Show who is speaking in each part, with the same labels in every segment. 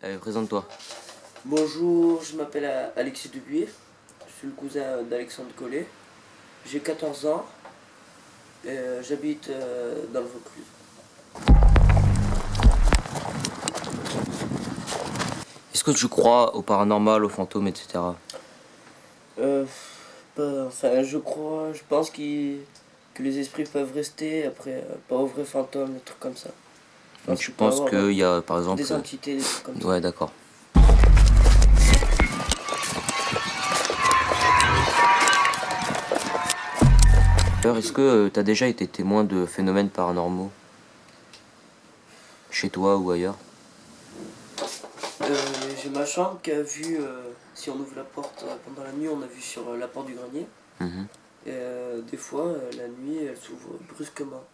Speaker 1: Allez, présente-toi.
Speaker 2: Bonjour, je m'appelle Alexis Dubuis, je suis le cousin d'Alexandre Collet, j'ai 14 ans et j'habite dans le Vaucluse.
Speaker 1: Est-ce que tu crois au paranormal, aux fantômes, etc.
Speaker 2: Je pense que les esprits peuvent rester, après, pas aux vrais fantômes, des trucs comme ça.
Speaker 1: Donc tu penses qu'il y a par exemple...
Speaker 2: des entités, des trucs comme ça.
Speaker 1: Ouais, d'accord. Est-ce que tu as déjà été témoin de phénomènes paranormaux chez toi ou ailleurs?
Speaker 2: J'ai ma chambre qui a vu, si on ouvre la porte pendant la nuit, on a vu sur la porte du grenier. Et des fois, la nuit, elle s'ouvre brusquement.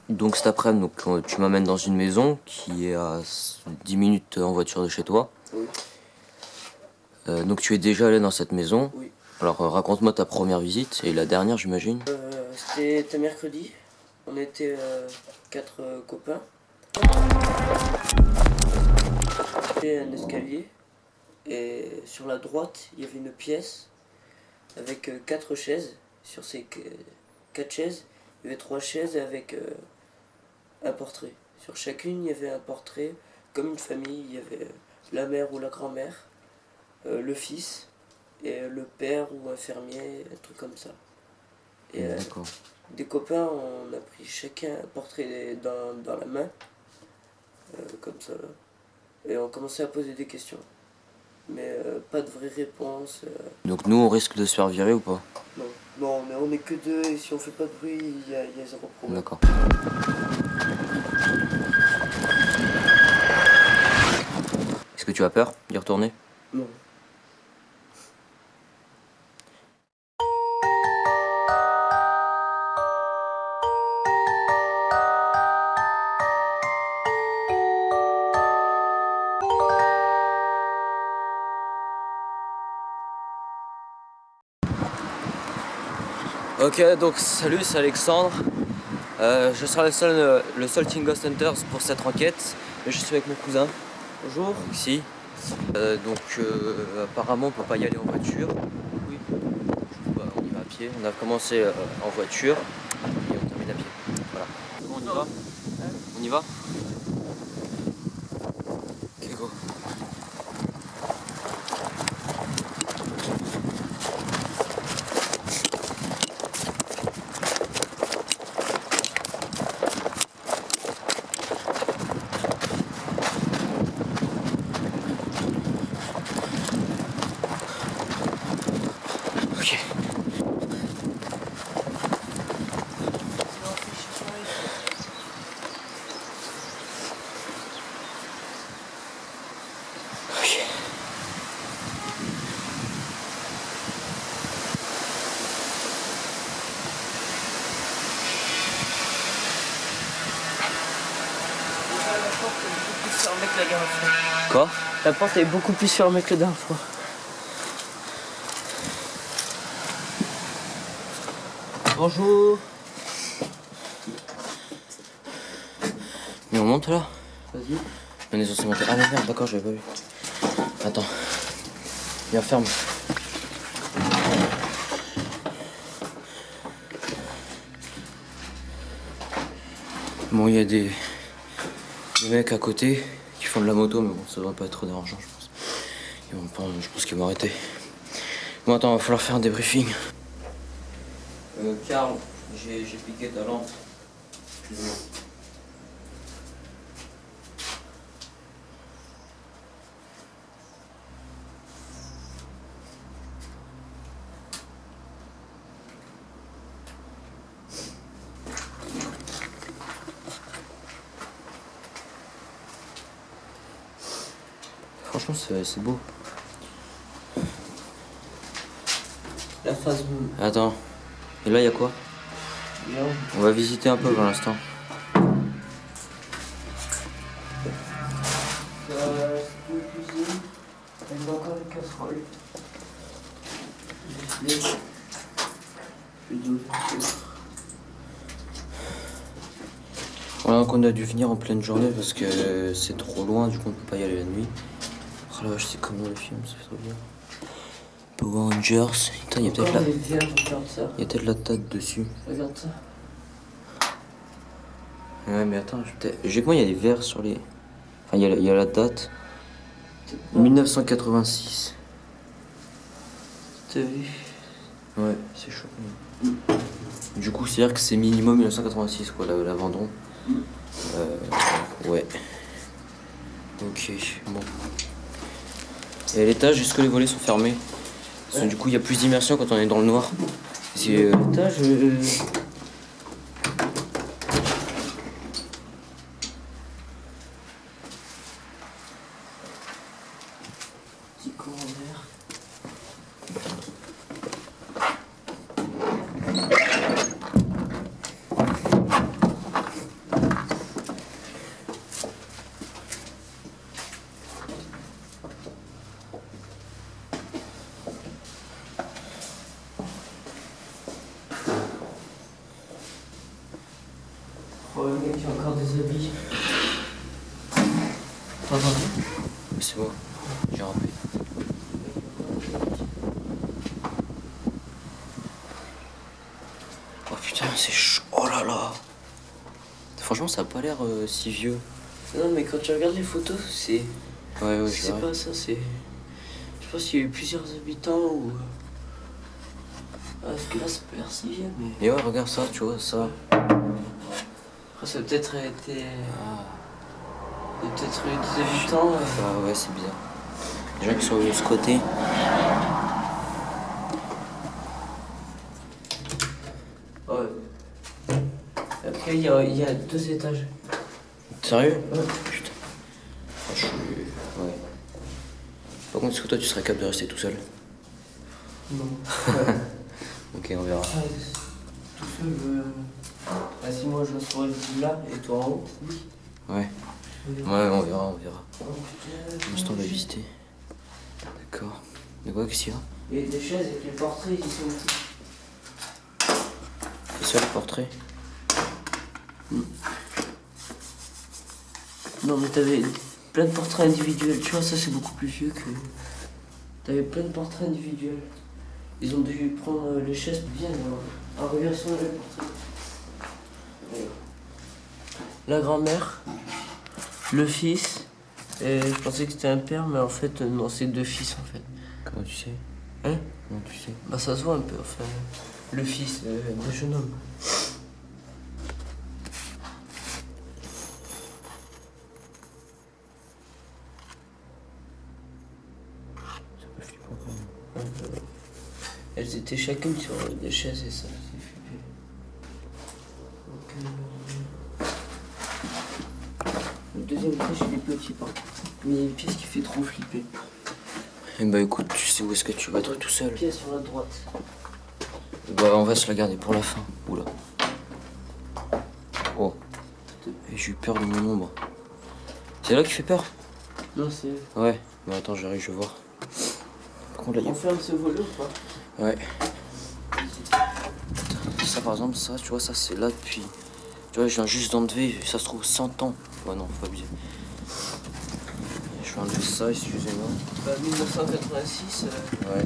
Speaker 1: Donc cet après-midi, tu m'amènes dans une maison qui est à 10 minutes en voiture de chez toi.
Speaker 2: Oui.
Speaker 1: Donc tu es déjà allé dans cette maison.
Speaker 2: Oui.
Speaker 1: Alors raconte-moi ta première visite et la dernière, j'imagine.
Speaker 2: C'était mercredi. On était 4 copains. C'était un escalier. Et sur la droite, il y avait une pièce avec 4 chaises. Sur ces 4 chaises, il y avait 3 chaises avec un portrait. Sur chacune, il y avait un portrait, comme une famille. Il y avait la mère ou la grand-mère, le fils, et le père ou un fermier, un truc comme ça. Et
Speaker 1: D'accord.
Speaker 2: des copains, on a pris chacun un portrait dans la main, comme ça. Et on commençait à poser des questions. Mais pas de vraies réponses.
Speaker 1: Donc nous, on risque de se faire virer ou pas?
Speaker 2: Non, non, mais on est que deux et si on fait pas de bruit, il y a zéro problème.
Speaker 1: D'accord. Est-ce que tu as peur d'y retourner?
Speaker 2: Non.
Speaker 1: Ok, donc salut, c'est Alexandre. Je serai le seul Team Ghost Hunters pour cette enquête. Je suis avec mon cousin.
Speaker 2: Bonjour.
Speaker 1: Ici. Apparemment on peut pas y aller en voiture.
Speaker 2: Oui.
Speaker 1: Du coup, on y va à pied. On a commencé en voiture et on termine à pied. Voilà. Bon, on y va? On y va? Ok, go. Ok. Quoi?
Speaker 2: La porte est beaucoup plus fermée que la dernière fois. Bonjour.
Speaker 1: Mais on monte là?
Speaker 2: Vas-y.
Speaker 1: On est censé monter. Ah mais merde, d'accord, j'avais pas vu. Attends. Viens, ferme. Bon, il y a des mecs à côté qui font de la moto, mais bon, ça devrait pas être trop dérangeant, je pense. Je pense qu'ils vont arrêter. Bon, attends, va falloir faire un débriefing. Karl, j'ai piqué ta lampe. Excuse-moi. Franchement, c'est beau.
Speaker 2: La phase bleue.
Speaker 1: Attends. Et là, il y a quoi?
Speaker 2: Bien.
Speaker 1: On va visiter un peu pour l'instant.
Speaker 2: C'est une cuisine. Elle a encore une casserole.
Speaker 1: Donc on a dû venir en pleine journée parce que c'est trop loin, du coup on peut pas y aller la nuit. Oh la vache, c'est comme dans les films, ça fait trop bien. Power Rangers. Putain, il y a peut-être la date dessus.
Speaker 2: Regarde ça.
Speaker 1: Ouais, mais attends, j'ai que moi, il y a des verres sur les. Enfin, il y a la date. 1986.
Speaker 2: T'as vu?
Speaker 1: Ouais, c'est chaud. Du coup, c'est-à-dire que c'est minimum 1986, quoi, la Vendôme. Ouais. Ok, bon. Et à l'étage, est-ce que les volets sont fermés? Parce que du coup, il y a plus d'immersion quand on est dans le noir.
Speaker 2: L'étage, petit courant d'air. Oh, le mec, il y a encore des habits.
Speaker 1: C'est bon, j'ai rempli. Oh putain, c'est chaud. Oh là là. Franchement, ça a pas l'air si vieux.
Speaker 2: Non, mais quand tu regardes les photos, c'est.
Speaker 1: Ouais,
Speaker 2: C'est pas ça, c'est. Je pense qu'il y a eu plusieurs habitants ou. Parce que là, ça peut l'air si vieux, mais.
Speaker 1: Et ouais, regarde ça, tu vois, ça.
Speaker 2: Après, ça a peut-être été. Il y a peut-être eu des habitants.
Speaker 1: Ah ouais, c'est bizarre. Les gens qui sont venus de ce côté.
Speaker 2: Ouais. Après, il y a 2 étages.
Speaker 1: Sérieux?
Speaker 2: Ouais.
Speaker 1: Putain. Ah, je suis. Ouais. Par contre, est-ce que toi tu serais capable de rester tout seul?
Speaker 2: Non.
Speaker 1: Ok, on verra.
Speaker 2: Tout seul, si moi je reste sur le là et toi en haut. Oui.
Speaker 1: Ouais. Ouais, on verra, on verra.
Speaker 2: Oh, putain,
Speaker 1: Pour l'instant, on va visiter. D'accord. De quoi, qu'est-ce qu'il y a?
Speaker 2: Il y a des chaises avec les portraits qui sont ici.
Speaker 1: C'est ça le portrait?
Speaker 2: Non, mais t'avais plein de portraits individuels. Tu vois, ça c'est beaucoup plus vieux que. T'avais plein de portraits individuels. Ils ont dû prendre les chaises bien. Alors, regarde sur les portraits. La grand-mère, le fils, et je pensais que c'était un père, mais en fait, non, c'est 2 fils en fait.
Speaker 1: Comment tu sais?
Speaker 2: Hein?
Speaker 1: Comment tu sais?
Speaker 2: Bah, ça se voit un peu, enfin. Le fils de jeune homme.
Speaker 1: C'est pas flippant quand même.
Speaker 2: Elles étaient chacune sur des chaises et ça c'est flippé. Le deuxième étage il est petit par contre. Mais il y a une pièce qui fait trop flipper.
Speaker 1: Eh bah écoute, tu sais où est-ce que tu vas être tout seul?
Speaker 2: Une pièce sur la droite.
Speaker 1: Bah on va se la garder pour la fin. Oula. Oh. Et j'ai eu peur de mon ombre. C'est là qui fait peur?
Speaker 2: Non, c'est.
Speaker 1: Ouais. Bah attends, j'arrive, je vais voir. Par contre là,
Speaker 2: On ferme ce volet ou pas?
Speaker 1: Ouais. Ça par exemple, ça, tu vois, ça c'est là depuis. Tu vois, je viens juste d'enlever, ça se trouve 100 ans. Ouais, non, faut pas abuser. Je vais enlever ça, excusez-moi.
Speaker 2: Bah, 1986.
Speaker 1: Ouais.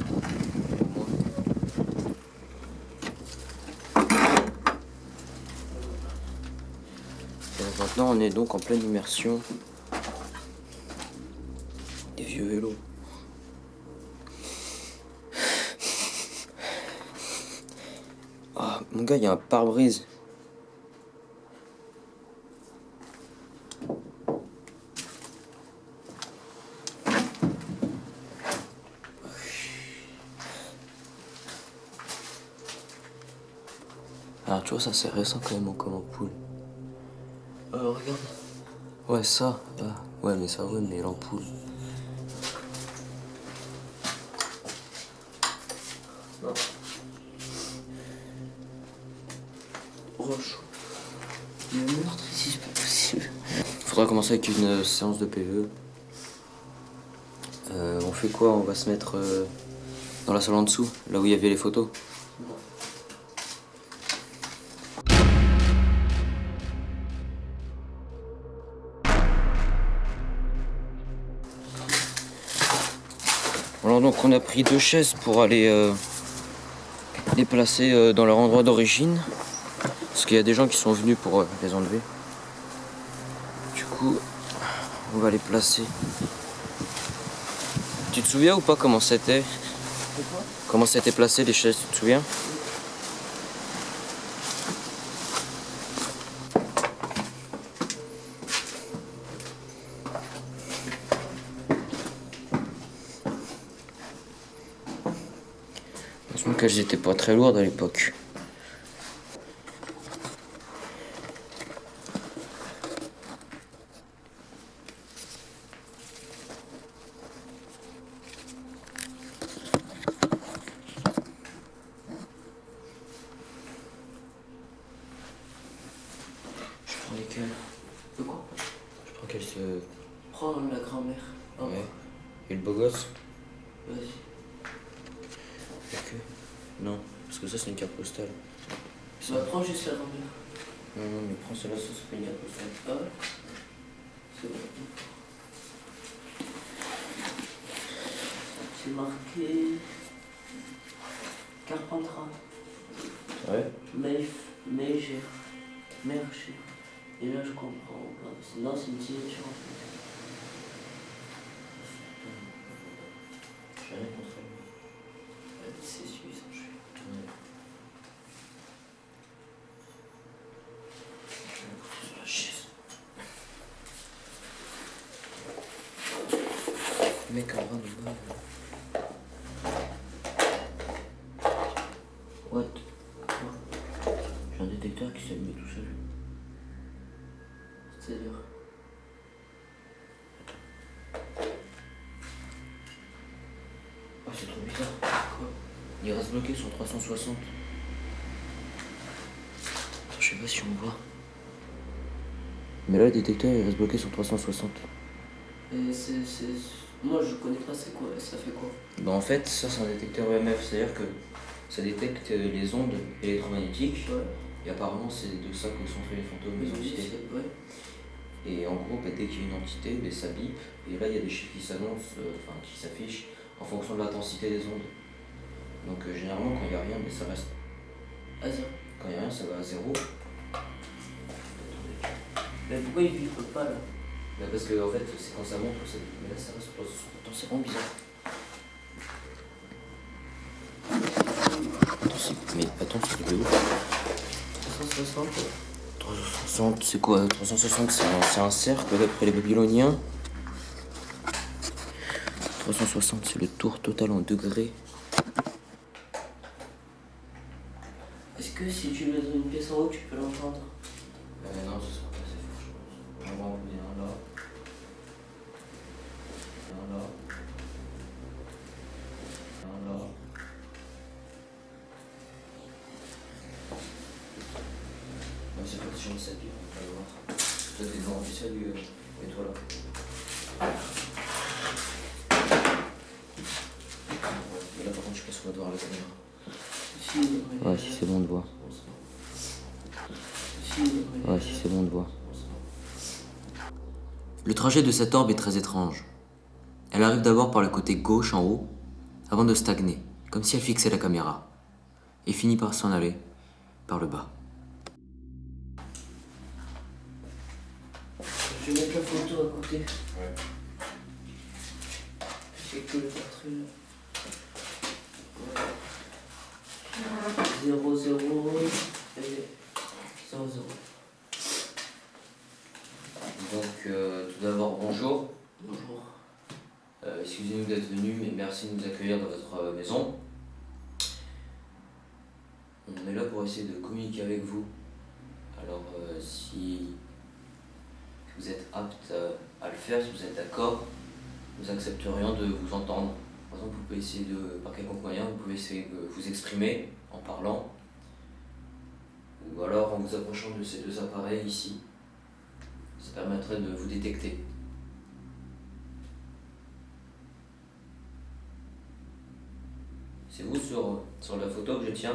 Speaker 1: Et donc maintenant, on est donc en pleine immersion des vieux vélos. Ah, mon gars, il y a un pare-brise. Alors tu vois, ça c'est récent quand même comme ampoule.
Speaker 2: Regarde.
Speaker 1: Ouais, ça. Ah, ouais, mais ça, ouais, mais l'ampoule.
Speaker 2: Non. Roche. Il y a un meurtre ici, c'est pas possible.
Speaker 1: Faudra commencer avec une séance de PVE. On fait quoi? On va se mettre dans la salle en dessous, là où il y avait les photos. Alors donc on a pris 2 chaises pour aller les placer dans leur endroit d'origine. Parce qu'il y a des gens qui sont venus pour les enlever. Du coup, on va les placer. Tu te souviens ou pas comment c'était? Comment c'était placé les chaises, tu te souviens? Heureusement qu'elles étaient pas très lourdes à l'époque. Je prends lesquelles?
Speaker 2: De quoi?
Speaker 1: Je prends quelle se...
Speaker 2: Prends la grand-mère. Oh.
Speaker 1: Ouais. Et le beau gosse?
Speaker 2: Vas-y.
Speaker 1: Ok. Non, parce que ça c'est une carte postale.
Speaker 2: Ça va prendre juste la grand-mère.
Speaker 1: Non, mais prends celle-là, ça c'est pas une carte postale.
Speaker 2: Ah ouais? C'est bon. C'est marqué Carpentras.
Speaker 1: Ouais.
Speaker 2: Meiger. Mercher. Et là je comprends pas. Non, c'est une signature en fait.
Speaker 1: J'ai rien contre elle.
Speaker 2: C'est suffisant, je suis.
Speaker 1: Ouais. Sur la chaise. Le mec en bas de bas. What? J'ai un détecteur qui s'est allumé tout seul.
Speaker 2: C'est-à-dire.
Speaker 1: Ah, c'est trop bizarre.
Speaker 2: Quoi?
Speaker 1: Il reste bloqué sur 360. Attends, je sais pas si on voit. Mais là, le détecteur il reste bloqué sur 360.
Speaker 2: Et moi je connais pas c'est quoi, ça fait quoi?
Speaker 1: Bah en fait, ça c'est un détecteur EMF, c'est-à-dire que ça détecte les ondes électromagnétiques.
Speaker 2: Ouais.
Speaker 1: Et apparemment, c'est de ça que sont faits les fantômes, les
Speaker 2: Oui,
Speaker 1: entités.
Speaker 2: ouais.
Speaker 1: Et en gros, bah, dès qu'il y a une entité, bah, ça bip. Et là, il y a des chiffres qui s'annoncent, enfin qui s'affichent en fonction de l'intensité des ondes. Donc généralement, quand il n'y a rien, bah, ça reste.
Speaker 2: À zéro.
Speaker 1: Quand il n'y a rien, ça va à 0.
Speaker 2: Mais pourquoi il vibre pas là?
Speaker 1: Bah, parce que en fait, c'est quand ça monte que ça bip. Mais là, ça reste sur 360. Attends, c'est vraiment bizarre. Mais attends, c'est de ouf.
Speaker 2: 360.
Speaker 1: 360, c'est quoi? 360, c'est un cercle d'après les Babyloniens. 360, c'est le tour total en degrés.
Speaker 2: Est-ce que si tu le mets dans une pièce en haut, tu peux l'entendre?
Speaker 1: Non, ce sera pas assez fort, je pense. On va en poser un là. Un là. Un là. Ouais, c'est pas si on s'appuie, on va le voir. Toi, t'es devant, tu salues, et toi là. Mais là, par contre, je sais pas si on va devoir la caméra.
Speaker 2: Si,
Speaker 1: Ouais, si c'est bon de voir. Ouais, si c'est bon de voir. Le trajet de cette orbe est très étrange. Elle arrive d'abord par le côté gauche en haut, avant de stagner, comme si elle fixait la caméra, et finit par s'en aller par le bas.
Speaker 2: Je vais mettre la photo à côté.
Speaker 1: Ouais.
Speaker 2: C'est que le portrait là. 0, 0 et 0, 0.
Speaker 1: Donc, tout d'abord, bonjour.
Speaker 2: Bonjour.
Speaker 1: Excusez-nous d'être venus, mais merci de nous accueillir dans votre maison. On est là pour essayer de communiquer avec vous. Alors, si vous êtes apte à le faire, si vous êtes d'accord, nous accepterions de vous entendre. Par exemple, vous pouvez essayer par quelconque moyen, vous pouvez essayer de vous exprimer en parlant, ou alors en vous approchant de ces 2 appareils ici. Ça permettrait de vous détecter. C'est vous sur la photo que je tiens?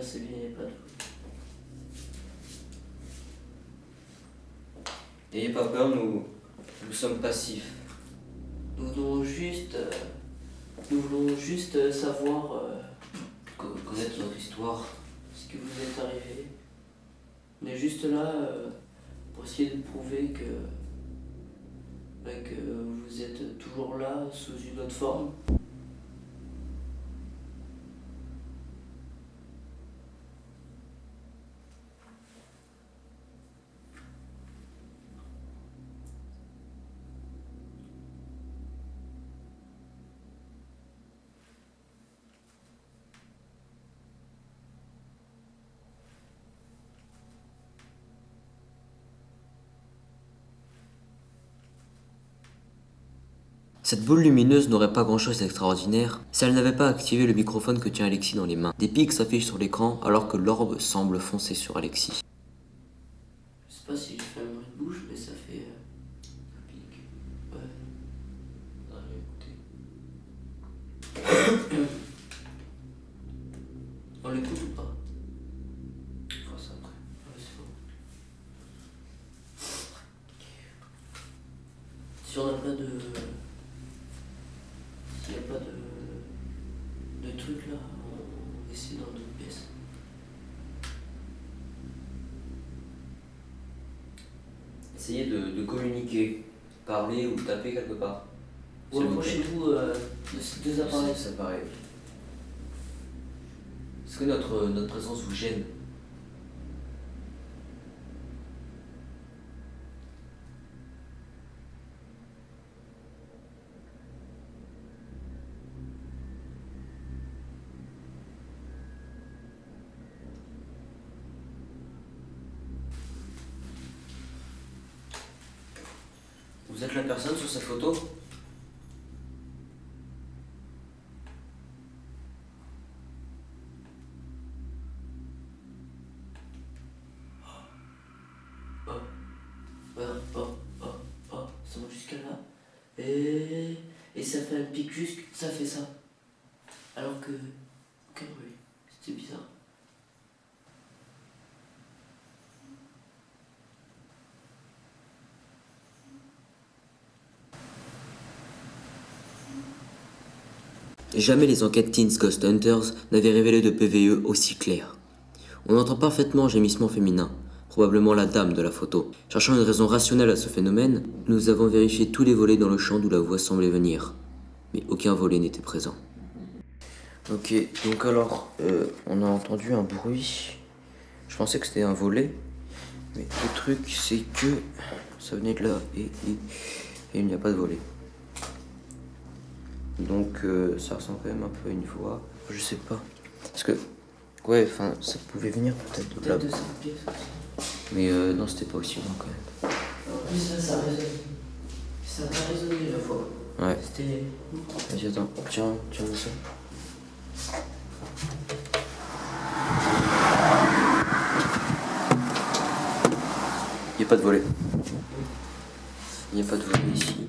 Speaker 2: Là c'est bien, il n'y a pas de bruit.
Speaker 1: N'ayez pas peur, nous sommes passifs.
Speaker 2: Nous voulons juste savoir
Speaker 1: Connaître notre histoire.
Speaker 2: ce que vous êtes arrivé. On est juste là pour essayer de prouver que vous êtes toujours là sous une autre forme.
Speaker 3: Cette boule lumineuse n'aurait pas grand-chose d'extraordinaire si elle n'avait pas activé le microphone que tient Alexis dans les mains. Des pics s'affichent sur l'écran alors que l'orbe semble foncer sur Alexis.
Speaker 2: Je sais pas si je fais un bruit de bouche, mais ça fait un pic. Ouais. On l'écoute ou pas?
Speaker 1: On fera ça après.
Speaker 2: Ouais, c'est bon. Si on n'a pas de... S'il n'y a pas de truc là, on essaie dans d'autres pièces.
Speaker 1: Essayez de communiquer, parler ou taper quelque part.
Speaker 2: Ou approchez-vous de ces deux appareils.
Speaker 1: Ça paraît. Est-ce que notre présence vous gêne? Vous êtes la personne sur cette photo?
Speaker 2: Ça monte jusqu'à là. Et ça fait un pic juste, ça fait ça. Alors que... aucun bruit. C'était bizarre.
Speaker 3: Jamais les enquêtes Teens Ghost Hunters n'avaient révélé de PVE aussi clair. On entend parfaitement un gémissement féminin, probablement la dame de la photo. Cherchant une raison rationnelle à ce phénomène, nous avons vérifié tous les volets dans le champ d'où la voix semblait venir. Mais aucun volet n'était présent.
Speaker 1: Ok, donc alors, on a entendu un bruit. Je pensais que c'était un volet. Mais le truc, c'est que ça venait de là et il n'y a pas de volet. Donc ça ressemble quand même un peu à une voix. Je sais pas. Parce que, ouais, enfin, ça pouvait venir peut-être de là.
Speaker 2: Peut-être de cette pièce aussi.
Speaker 1: Mais non, c'était pas aussi loin quand même.
Speaker 2: En plus là, ça résonne. Ça a résonné la voix.
Speaker 1: Ouais.
Speaker 2: C'était...
Speaker 1: Vas-y, attends. Tiens ça. Il n'y a pas de volet. Il n'y a pas de volet ici.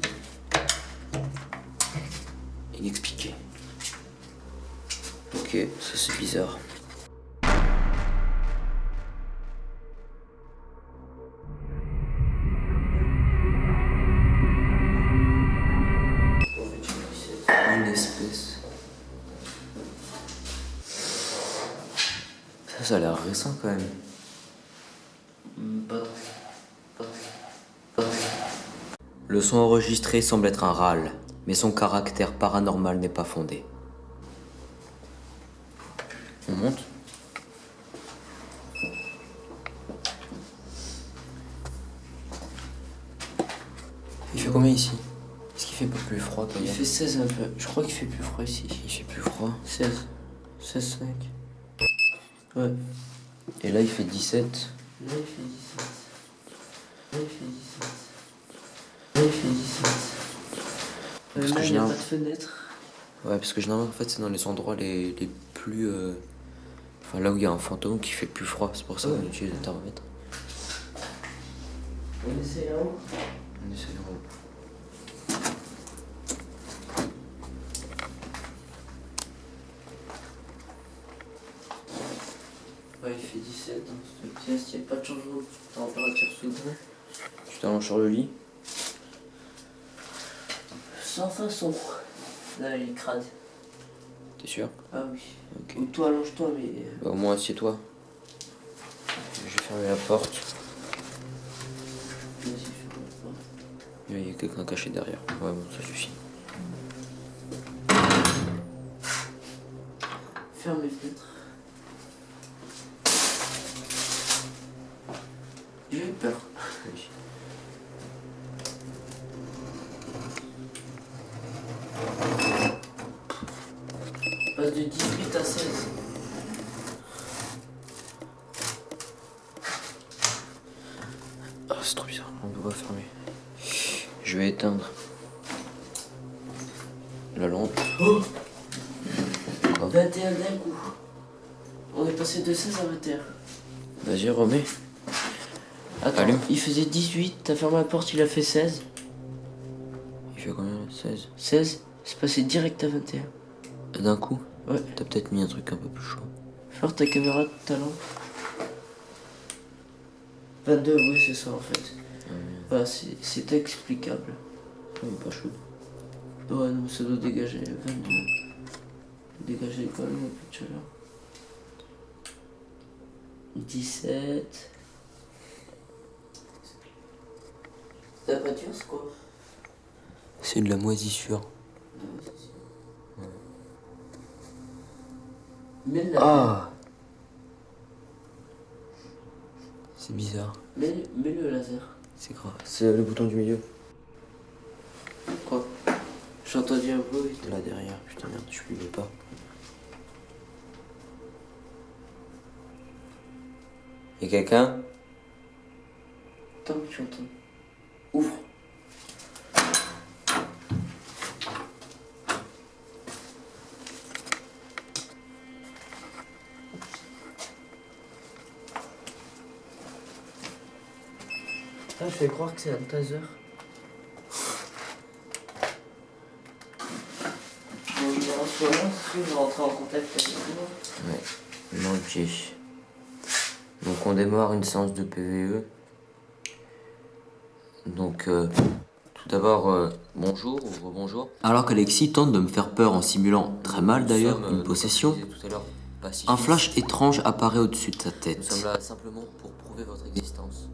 Speaker 1: Inexpliqué. Ok, ça c'est bizarre. Une espèce. Ça a l'air récent quand même.
Speaker 2: Pas trop.
Speaker 3: Le son enregistré semble être un râle, mais son caractère paranormal n'est pas fondé.
Speaker 1: On monte. Il fait combien ici? Est-ce qu'il fait pas plus froid
Speaker 2: Il
Speaker 1: qu'ailleurs?
Speaker 2: fait 16 un peu. Je crois qu'il fait plus froid ici.
Speaker 1: Il fait plus froid.
Speaker 2: 16. 16,5. Ouais.
Speaker 1: Et là il fait 17.
Speaker 2: Là il fait 17. Là il fait 17. Là il fait 17.
Speaker 1: Parce que
Speaker 2: là il
Speaker 1: j'ai
Speaker 2: n'y a
Speaker 1: un-
Speaker 2: pas de fenêtre.
Speaker 1: Ouais, parce que généralement en fait c'est dans les endroits les plus... Enfin là où il y a un fantôme qui fait plus froid. C'est pour ça qu'on utilise le thermomètre.
Speaker 2: On essaie là-haut.
Speaker 1: On essaie de rouler.
Speaker 2: 17 dans cette pièce, il n'y a pas de changement de température soudain.
Speaker 1: Tu t'allonges sur le lit.
Speaker 2: Sans façon. Là, il est crade.
Speaker 1: T'es sûr?
Speaker 2: Ah oui.
Speaker 1: Ok.
Speaker 2: Ou toi, allonge-toi, mais.
Speaker 1: Bah, au moins assieds-toi. Je vais fermer la porte.
Speaker 2: Vas-y, ferme la porte.
Speaker 1: Il y a quelqu'un caché derrière. Ouais, bon, ça suffit.
Speaker 2: Ferme les fenêtres. J'ai eu peur.
Speaker 1: Oui.
Speaker 2: On passe de 18 à 16.
Speaker 1: Ah, c'est trop bizarre. On peut pas fermer. Je vais éteindre la lampe.
Speaker 2: Oh,
Speaker 1: Quoi?
Speaker 2: 21 d'un coup. On est passé de 16 à 21.
Speaker 1: Vas-y, remets.
Speaker 2: Attends,
Speaker 1: Allume.
Speaker 2: il faisait 18, t'as fermé la porte, il a fait 16.
Speaker 1: Il fait combien? 16?
Speaker 2: 16, c'est passé direct à 21.
Speaker 1: D'un coup?
Speaker 2: Ouais.
Speaker 1: T'as peut-être mis un truc un peu plus chaud.
Speaker 2: Faire ta caméra de talent. 22, oui, c'est ça en fait. Voilà, c'est explicable.
Speaker 1: Il est pas chaud.
Speaker 2: Ouais, non, ça doit dégager. 22. Dégager quand même un peu de chaleur. 17. Ta peinture, c'est quoi?
Speaker 1: C'est de la moisissure.
Speaker 2: Mets-le
Speaker 1: Ah! C'est bizarre.
Speaker 2: Mets-le laser.
Speaker 1: C'est grave. C'est le bouton du milieu.
Speaker 2: Quoi? J'ai entendu un bruit.
Speaker 1: Là derrière. Putain, merde, je lui pas. Y'a quelqu'un?
Speaker 2: Attends, j'entends. Ouvre. Ah, je vais croire que c'est un taser. Bon, je vais rassurer, parce que je vais rentrer en contact avec vous.
Speaker 1: Ouais. Ok. Donc on démarre une séance de PVE. Donc tout d'abord bonjour ou rebonjour.
Speaker 3: Alors qu'Alexis tente de me faire peur en simulant, très mal d'ailleurs,
Speaker 1: Nous sommes,
Speaker 3: une possession,
Speaker 1: comme je disais tout à l'heure, pacifistes.
Speaker 3: un flash étrange apparaît au-dessus de sa
Speaker 1: Nous
Speaker 3: tête.
Speaker 1: sommes là simplement pour prouver votre existence.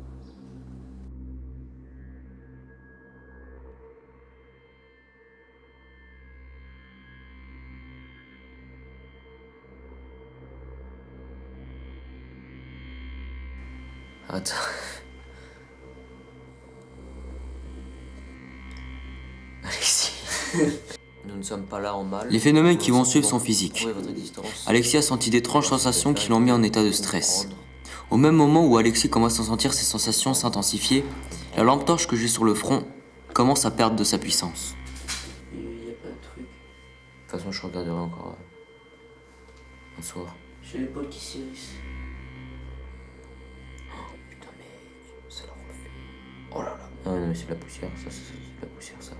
Speaker 1: Attends. Alexis. Nous ne sommes pas là en mal.
Speaker 3: Les phénomènes qui
Speaker 1: Nous
Speaker 3: vont
Speaker 1: sommes
Speaker 3: suivre
Speaker 1: pour
Speaker 3: sont physiques.
Speaker 1: prouver votre existence.
Speaker 3: Alexis a senti d'étranges sensations qui l'ont mis en état de stress.
Speaker 1: Comprendre.
Speaker 3: Au même moment où Alexis commence à sentir ses sensations s'intensifier, la lampe torche que j'ai sur le front commence à perdre de sa puissance.
Speaker 2: Il n'y a pas de truc.
Speaker 1: De toute façon, je regarderai encore un soir.
Speaker 2: J'ai l'épaule qui s'irrisse.
Speaker 1: Putain, mais ça leur refait. Oh là là. Ah non, mais c'est de la poussière, ça, c'est de la poussière, ça.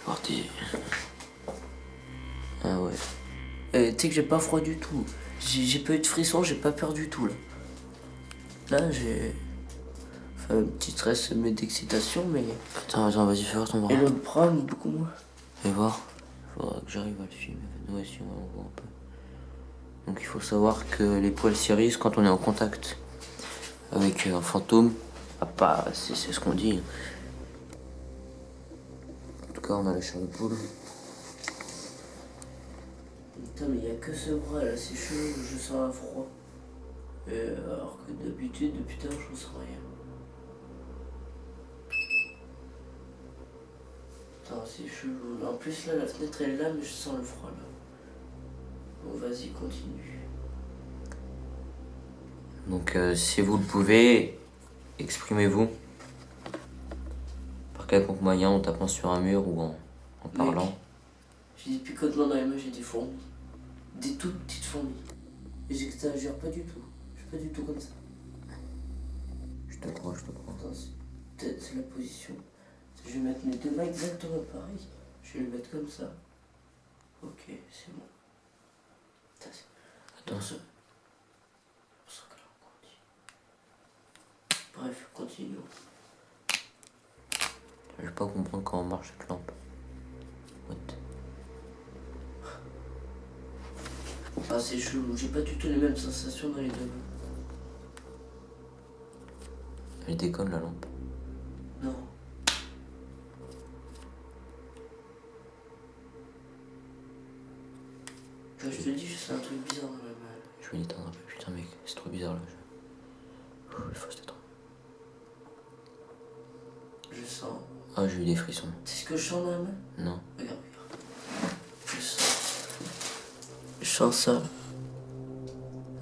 Speaker 1: Voir tes... Ah ouais.
Speaker 2: Tu sais que j'ai pas froid du tout. J'ai pas eu de frisson, j'ai pas peur du tout là. Là, j'ai. Enfin, un petit stress, mais d'excitation, mais.
Speaker 1: Attends, vas-y, fais voir ton bras.
Speaker 2: Et le bras, beaucoup moins.
Speaker 1: Fais voir. Faudra que j'arrive à le filmer. Ouais, si, on voit un peu. Donc il faut savoir que les poils s'érissent quand on est en contact avec un fantôme. Ah, pas, c'est ce qu'on dit. En tout cas, on a la chair de poule.
Speaker 2: Putain, mais y a que ce bras là, c'est chelou, je sens un froid. Alors que d'habitude, depuis tard, je ressens rien. Putain, c'est chelou. En plus, là, la fenêtre elle est là, mais je sens le froid là. Bon, vas-y, continue.
Speaker 1: Donc si vous le pouvez, exprimez-vous. Par quelconque moyen, en tapant sur un mur ou en parlant.
Speaker 2: J'ai des picotements dans les mains, j'ai des fourmis. Des toutes petites fourmis. Et j'exagère pas du tout. Je suis pas du tout comme ça.
Speaker 1: Je te crois.
Speaker 2: Attends, c'est la position. Je vais mettre mes deux mains exactement pareil. Je vais les mettre comme ça. Ok, c'est bon.
Speaker 1: Attends.
Speaker 2: Bref, continuons.
Speaker 1: Je vais pas comprendre comment marche cette lampe. What?
Speaker 2: Ah, c'est chelou, j'ai pas du tout les mêmes sensations dans les deux mains.
Speaker 1: Elle déconne la lampe.
Speaker 2: Non. Quand je te dis, je sens un truc bizarre dans ma main.
Speaker 1: Je vais l'éteindre un peu. Putain mec, c'est trop bizarre là. Il faut se détendre.
Speaker 2: Je sens.
Speaker 1: Ah, j'ai eu des frissons.
Speaker 2: C'est ce que je sens dans la main?
Speaker 1: Non.
Speaker 2: Regarde. Je sens ça.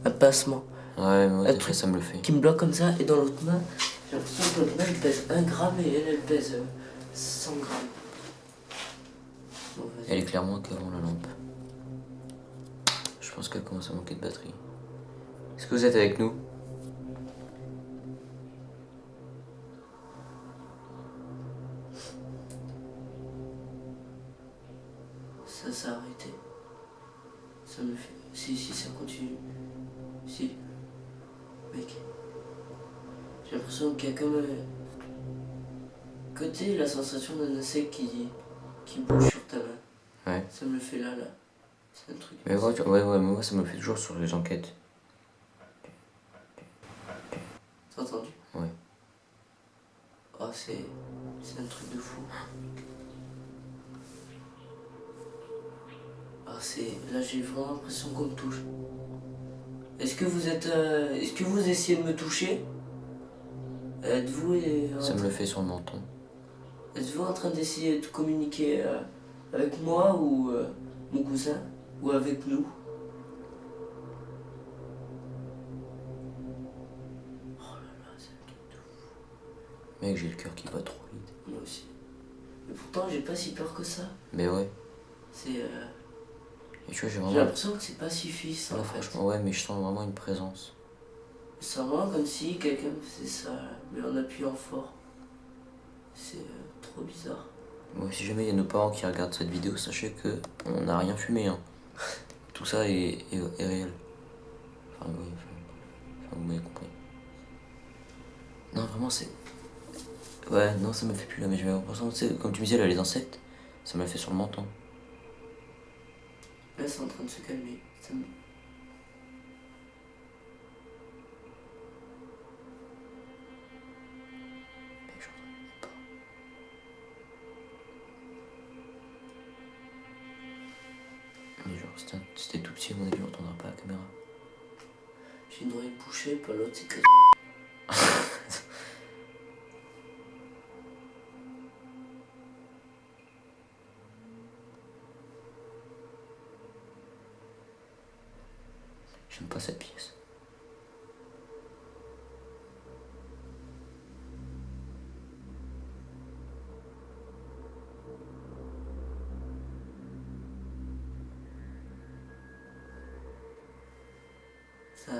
Speaker 2: Un passement.
Speaker 1: Ouais, mais moi,
Speaker 2: Un
Speaker 1: des fois,
Speaker 2: truc
Speaker 1: ça me le fait.
Speaker 2: qui me bloque comme ça, et dans l'autre main, j'ai l'impression que l'autre main elle pèse 1 gramme et elle pèse 100 grammes. Bon, vas-y.
Speaker 1: Elle est clairement qu'avant la lampe. Je pense qu'elle commence à manquer de batterie. Est-ce que vous êtes avec nous?
Speaker 2: Ça s'est arrêté. Ça me fait. Si, ça continue. Si. Mec. J'ai l'impression qu'il y a comme côté la sensation d'un insecte qui bouge sur ta main.
Speaker 1: Ouais.
Speaker 2: Ça me le fait là. C'est un truc.
Speaker 1: Mais ouais, mais moi, ça me le fait toujours sur les enquêtes.
Speaker 2: T'as entendu?
Speaker 1: Ouais.
Speaker 2: Oh, c'est un truc de fou. Ah, là, j'ai vraiment l'impression qu'on me touche. Est-ce que vous êtes. Est-ce que vous essayez de me toucher? Êtes-vous.
Speaker 1: Ça me le fait sur le menton.
Speaker 2: Êtes-vous en train d'essayer de communiquer avec moi ou mon cousin? Ou avec nous? Oh là là, c'est un truc de fou.
Speaker 1: Mec, j'ai le cœur qui bat trop vite.
Speaker 2: Moi aussi. Mais pourtant, j'ai pas si peur que ça.
Speaker 1: Mais ouais.
Speaker 2: C'est.
Speaker 1: Et tu vois, j'ai
Speaker 2: J'ai
Speaker 1: vraiment.
Speaker 2: l'impression que c'est pacifiste
Speaker 1: Ouais,
Speaker 2: en fait.
Speaker 1: franchement, ouais, mais je sens vraiment une présence.
Speaker 2: C'est vraiment comme si quelqu'un faisait ça, mais en appuyant fort. C'est trop bizarre.
Speaker 1: Bon, si jamais il y a nos parents qui regardent cette vidéo, sachez que on n'a rien fumé. Hein. Tout ça est réel. Enfin, oui, vous m'avez compris. Non, vraiment, c'est. Ouais, non, ça me fait plus là, mais j'ai l'impression, tu sais, comme tu me disais là, les insectes, ça m'a fait sur le menton.
Speaker 2: Là, c'est en train de se calmer. Ça me...
Speaker 1: Mec, j'entends pas. Mais genre, c'était tout petit, à mon avis, on n'entendra pas la caméra.
Speaker 2: J'ai une oreille bouchée, pas l'autre, c'est que.
Speaker 1: J'aime pas cette pièce.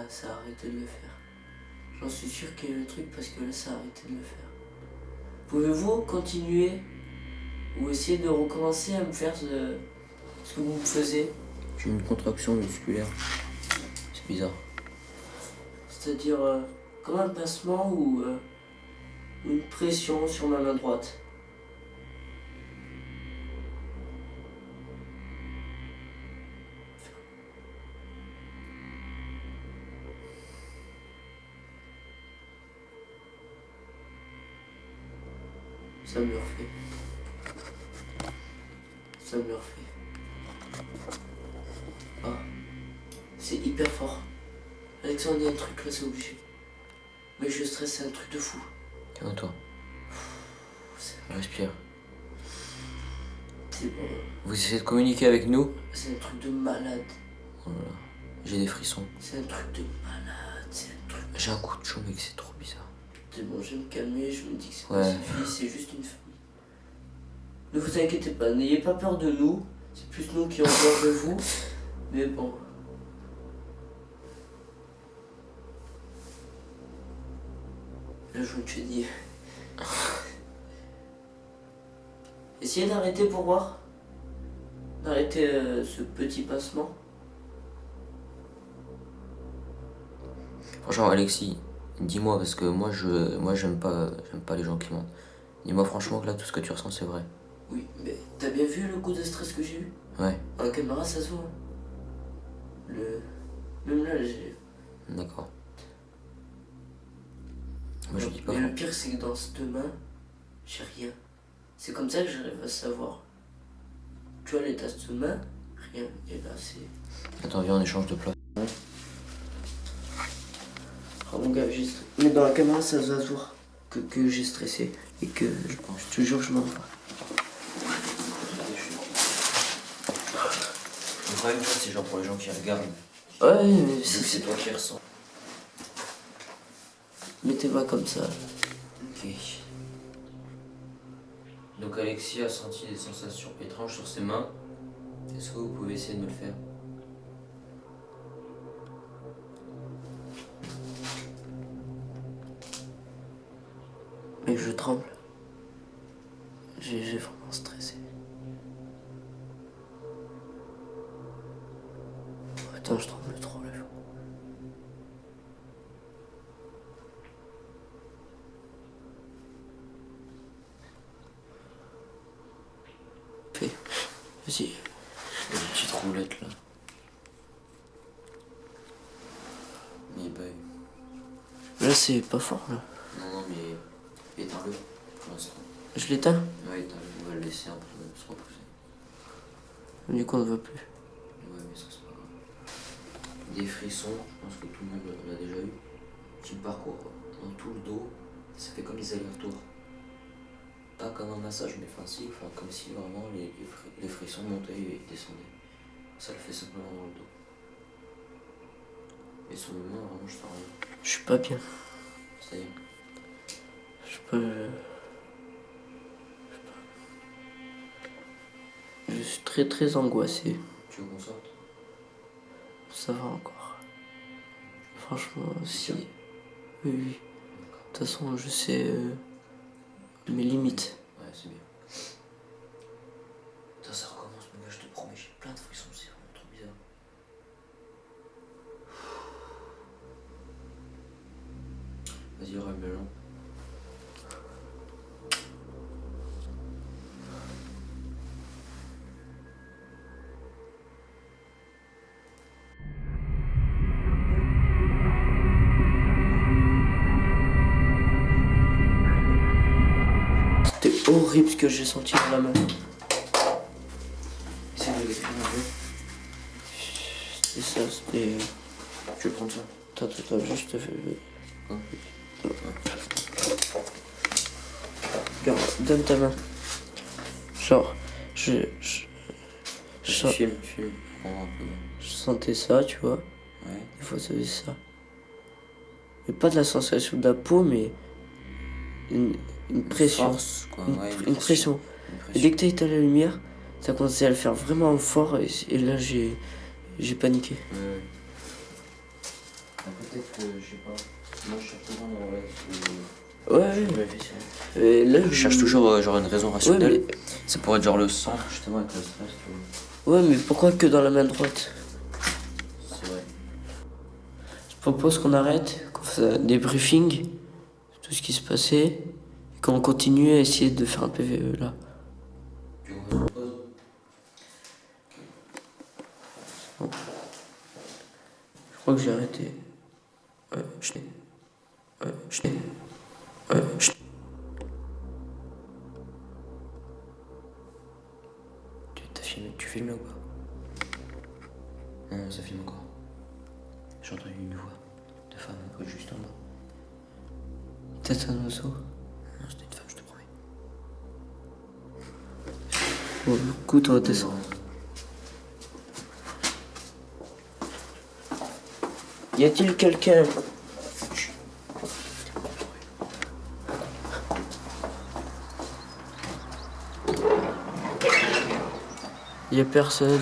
Speaker 2: Ça a arrêté de le faire. J'en suis sûr qu'il y a eu le truc parce que là, ça a arrêté de le faire. Pouvez-vous continuer ou essayer de recommencer à me faire ce que vous me faisiez?
Speaker 1: J'ai une contraction musculaire. C'est bizarre.
Speaker 2: C'est-à-dire comme un pincement ou une pression sur ma main droite. Ça me le refait. Ça me le refait. Ah, c'est hyper fort. Alexandre, il y a un truc là, c'est obligé. Mais je stresse, c'est un truc de fou.
Speaker 1: Calme-toi. Respire.
Speaker 2: C'est bon.
Speaker 1: Vous essayez de communiquer avec nous?
Speaker 2: C'est un truc de malade.
Speaker 1: Oh là là. J'ai des frissons.
Speaker 2: C'est un truc de malade. C'est un truc.
Speaker 1: J'ai un coup de chaud, mec, c'est trop bizarre.
Speaker 2: C'est bon, je vais me calmer, je me dis que c'est
Speaker 1: Ouais.
Speaker 2: pas suffit, c'est juste une famille. Ne vous inquiétez pas, n'ayez pas peur de nous. C'est plus nous qui avons peur de vous. Mais bon. Là, je te dis. Essayez d'arrêter pour voir. d'arrêter ce petit passement.
Speaker 1: Franchement, Alexis, dis-moi, parce que moi j'aime pas les gens qui mentent. Dis-moi franchement que là, tout ce que tu ressens, c'est vrai.
Speaker 2: Oui, mais t'as bien vu le coup de stress que j'ai eu?
Speaker 1: Ouais,
Speaker 2: À la caméra, ça se voit. Même là, j'ai...
Speaker 1: d'accord. Moi, je dis pas.
Speaker 2: Mais le pire, c'est que dans cette main, j'ai rien. C'est comme ça que j'arrive à savoir. Tu vois, l'état de cette main, rien. Et là, c'est...
Speaker 1: Attends, viens, on échange de place.
Speaker 2: Oh mon gars, j'ai stressé. Mais dans la caméra, ça se va se voir que j'ai stressé. Et que, je te jure, je m'en vais pas.
Speaker 1: Le problème, c'est genre pour les gens qui regardent.
Speaker 2: Ouais, mais
Speaker 1: C'est toi qui ressens.
Speaker 2: mettez-moi comme ça.
Speaker 1: Ok. Donc Alexis a senti des sensations étranges sur ses mains. Est-ce que vous pouvez essayer de me le faire?
Speaker 2: Mais je tremble. J'ai vraiment stressé. Attends, je tremble trop là. Fais. Vas-y.
Speaker 1: Une petite roulette là. Mais bah.
Speaker 2: Là, c'est pas fort, là.
Speaker 1: Non, mais éteins-le pour l'instant.
Speaker 2: Je l'éteins?
Speaker 1: Ouais, éteins-le. On va le laisser un peu se reposer.
Speaker 2: Du coup, on ne veut plus.
Speaker 1: Ouais, mais ça c'est pas grave. Des frissons, je pense que tout le monde en a déjà eu. Tu parcours dans tout le dos, ça fait comme des allers-retours. Pas comme un massage, mais facile, enfin, comme si vraiment les frissons montaient et descendaient. Ça le fait simplement dans le dos. Mais sur le moment, vraiment, je sens rien.
Speaker 2: Je suis pas bien.
Speaker 1: C'est-à-dire,
Speaker 2: Je peux... Je suis très très angoissé.
Speaker 1: tu veux qu'on sorte?
Speaker 2: Ça va encore. Franchement, si.
Speaker 1: sûr?
Speaker 2: Oui, oui. De toute façon, je sais mes limites.
Speaker 1: Ouais, c'est bien. Putain, ça recommence, mon gars, je te promets, j'ai plein de frissons, c'est vraiment trop bizarre. Vas-y, rallume le lampe.
Speaker 2: C'était horrible ce que j'ai senti dans la main.
Speaker 1: Essaye de l'écrire un peu.
Speaker 2: C'est ça, c'était...
Speaker 1: Tu veux prendre ça?
Speaker 2: Attends, juste...
Speaker 1: Hein?
Speaker 2: Regarde, donne ta main. Genre, je
Speaker 1: Filme. Prends un peu.
Speaker 2: je sentais ça, tu vois.
Speaker 1: Ouais.
Speaker 2: Des fois, ça faisait ça. Mais pas de la sensation de la peau, mais une pression.
Speaker 1: Force, quoi.
Speaker 2: Une,
Speaker 1: Ouais,
Speaker 2: une pression. Et dès que t'as éteint la lumière, ça commençait à le faire vraiment fort et là j'ai paniqué.
Speaker 1: Ouais. Peut-être que, je sais pas. Moi, je cherche toujours
Speaker 2: Et là,
Speaker 1: je cherche toujours genre une raison
Speaker 2: Ouais,
Speaker 1: rationnelle.
Speaker 2: mais,
Speaker 1: Ça pourrait être genre le centre, justement, avec le stress. Tu vois.
Speaker 2: ouais, mais pourquoi que dans la main droite?
Speaker 1: C'est vrai.
Speaker 2: Je propose qu'on arrête, qu'on fasse des briefings, tout ce qui se passait, et qu'on continue à essayer de faire un PVE là.
Speaker 1: Tu veux qu'on fasse une pause?
Speaker 2: Bon. Je crois que j'ai arrêté.
Speaker 1: Tu filmes ou pas? Non, ça filme encore. J'ai entendu une voix de femme juste en bas.
Speaker 2: Peut-être un oiseau.
Speaker 1: Non, c'était une femme, je te promets.
Speaker 2: Bon, écoute, on va descendre. Y a-t-il quelqu'un? Y a personne.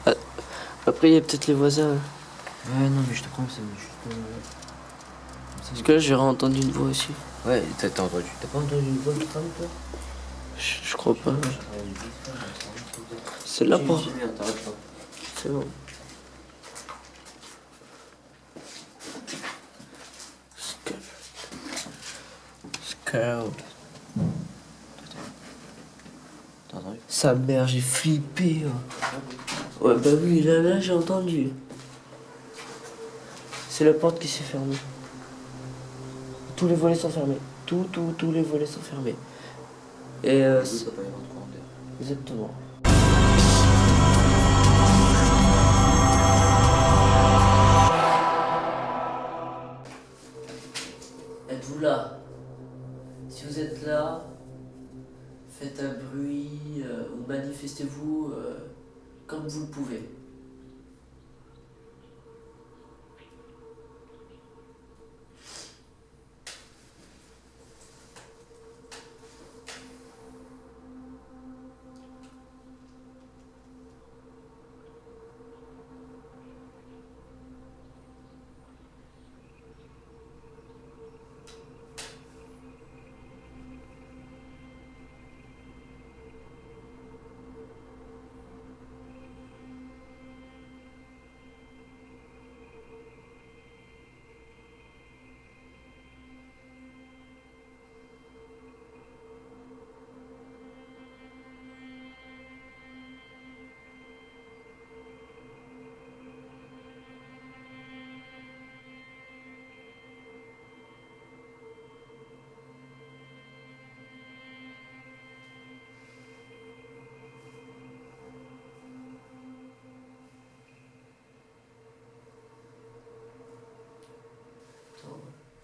Speaker 2: Ah, après, y a peut-être les voisins.
Speaker 1: Ouais, non, mais je te promets, c'est juste.
Speaker 2: Parce que là, j'ai entendu une voix aussi.
Speaker 1: Ouais, t'as entendu. T'as pas entendu une voix de femme, toi?
Speaker 2: Je Je crois pas. C'est là pour. C'est bon. Scout.
Speaker 1: T'as entendu?
Speaker 2: Sa mère, j'ai flippé. Ouais, bah oui, là j'ai entendu. C'est la porte qui s'est fermée. Tous les volets sont fermés. Tous les volets sont fermés. Et exactement. Êtes-vous là? Si vous êtes là, faites un bruit ou manifestez-vous comme vous le pouvez.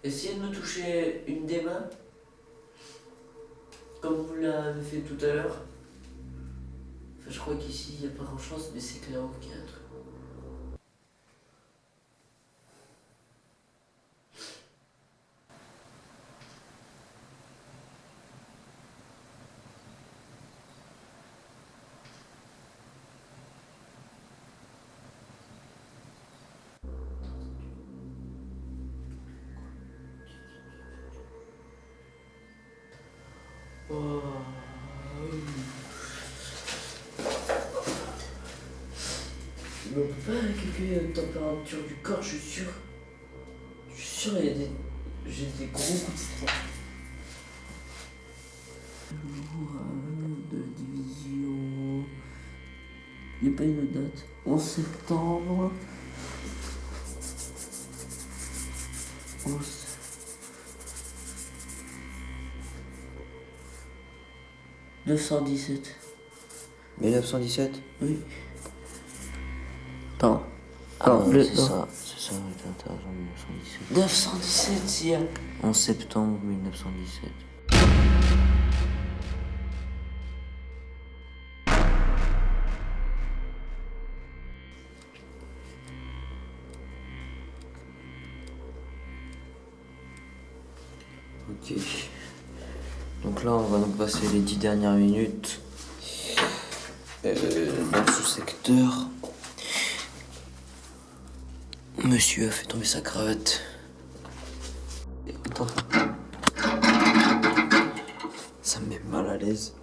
Speaker 2: Essayez de me toucher une des mains, comme vous l'avez fait tout à l'heure. Enfin, je crois qu'ici, il n'y a pas grand-chose, mais c'est clair qu'il y a un truc. Oh. On ne peut pas calculer la température du corps, je suis sûr. Je suis sûr, il y a des. J'ai des gros coups de froid. Le jour de la division. Il n'y a pas une date. 11 septembre. 11. 917.
Speaker 1: 1917?
Speaker 2: Oui. Attends.
Speaker 1: Ah,
Speaker 2: Non,
Speaker 1: c'est ça, c'est intéressant, 1917.
Speaker 2: 917, si.
Speaker 1: 11 septembre 1917. Ok. Donc là, on va donc passer les 10 dernières minutes dans ce secteur. Monsieur a fait tomber sa cravate. Attends. Ça me met mal à l'aise.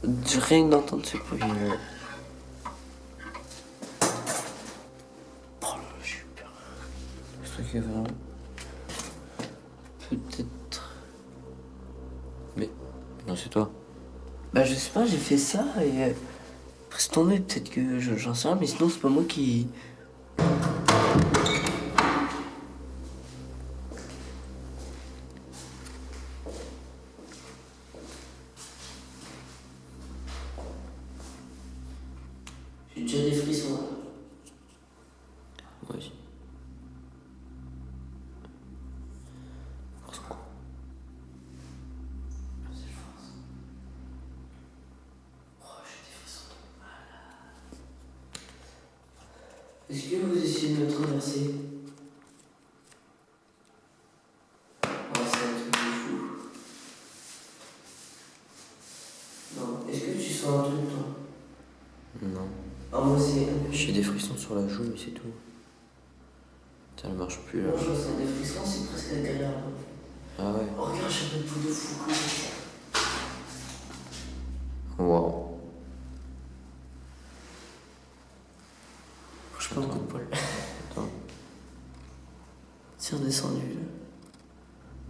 Speaker 2: Rien que d'entendre ce bruit.
Speaker 1: Oh là là, j'ai eu peur. C'est toi qui as fait un...
Speaker 2: Peut-être.
Speaker 1: Mais... Non, c'est toi.
Speaker 2: Bah, je sais pas, j'ai fait ça et. Après, c'est tombé, peut-être que j'en sais rien, mais sinon, c'est pas moi qui. J'ai déjà des frissons là.
Speaker 1: Moi aussi.
Speaker 2: Est-ce que vous essayez de me traverser? Oh, c'est un truc de fou. Non, est-ce que tu sens un truc, toi?
Speaker 1: Non.
Speaker 2: Ah, moi, c'est.
Speaker 1: J'ai des frissons sur la joue, mais c'est tout. Ça ne marche plus là.
Speaker 2: Moi, je ressens des frissons, c'est presque agréable.
Speaker 1: Ah ouais.
Speaker 2: Oh, regarde, j'ai un peu de fou.
Speaker 1: Wow.
Speaker 2: Je prends un coup de poil.
Speaker 1: Attends.
Speaker 2: C'est redescendu.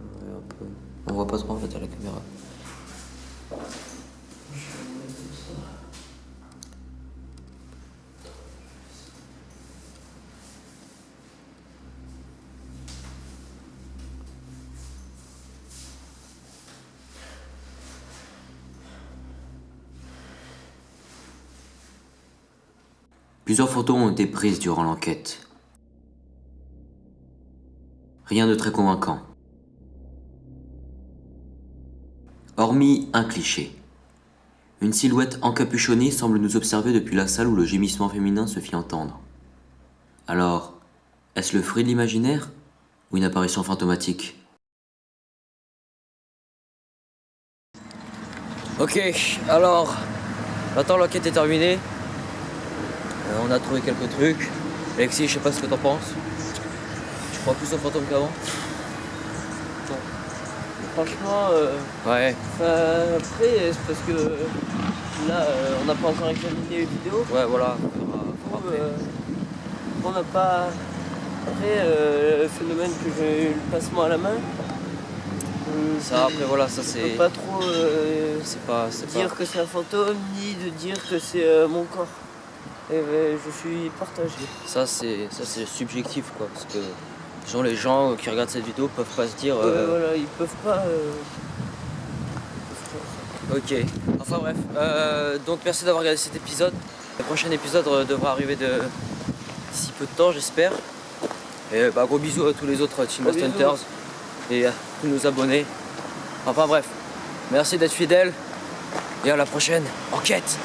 Speaker 1: Ouais, un peu. On voit pas trop en fait à la caméra.
Speaker 3: Plusieurs photos ont été prises durant l'enquête. Rien de très convaincant. Hormis un cliché. Une silhouette encapuchonnée semble nous observer depuis la salle où le gémissement féminin se fit entendre. Alors, est-ce le fruit de l'imaginaire ou une apparition fantomatique?
Speaker 1: Ok, alors, maintenant l'enquête est terminée. On a trouvé quelques trucs. Alexis, je sais pas ce que t'en penses. Tu crois plus aux fantômes qu'avant?
Speaker 2: Franchement,
Speaker 1: Ouais.
Speaker 2: après, c'est parce que là, on n'a pas encore examiné les vidéos.
Speaker 1: Ouais, voilà.
Speaker 2: Après, on n'a pas. Après, le phénomène que j'ai eu le passement à la main.
Speaker 1: Ça, après, voilà, ça
Speaker 2: Je
Speaker 1: c'est.
Speaker 2: peux pas trop
Speaker 1: C'est pas.
Speaker 2: dire que c'est un fantôme, ni de dire que c'est mon corps. Et je suis partagé.
Speaker 1: Ça c'est subjectif quoi. Parce que disons, les gens qui regardent cette vidéo peuvent pas se dire.
Speaker 2: Voilà, ils peuvent pas.
Speaker 1: Ok. Enfin bref. Donc merci d'avoir regardé cet épisode. Le prochain épisode devra arriver d'ici peu de temps, j'espère. Et bah, gros bisous à tous les autres Team Ghost Hunters et à tous nos abonnés. Enfin bref. Merci d'être fidèles. Et à la prochaine enquête.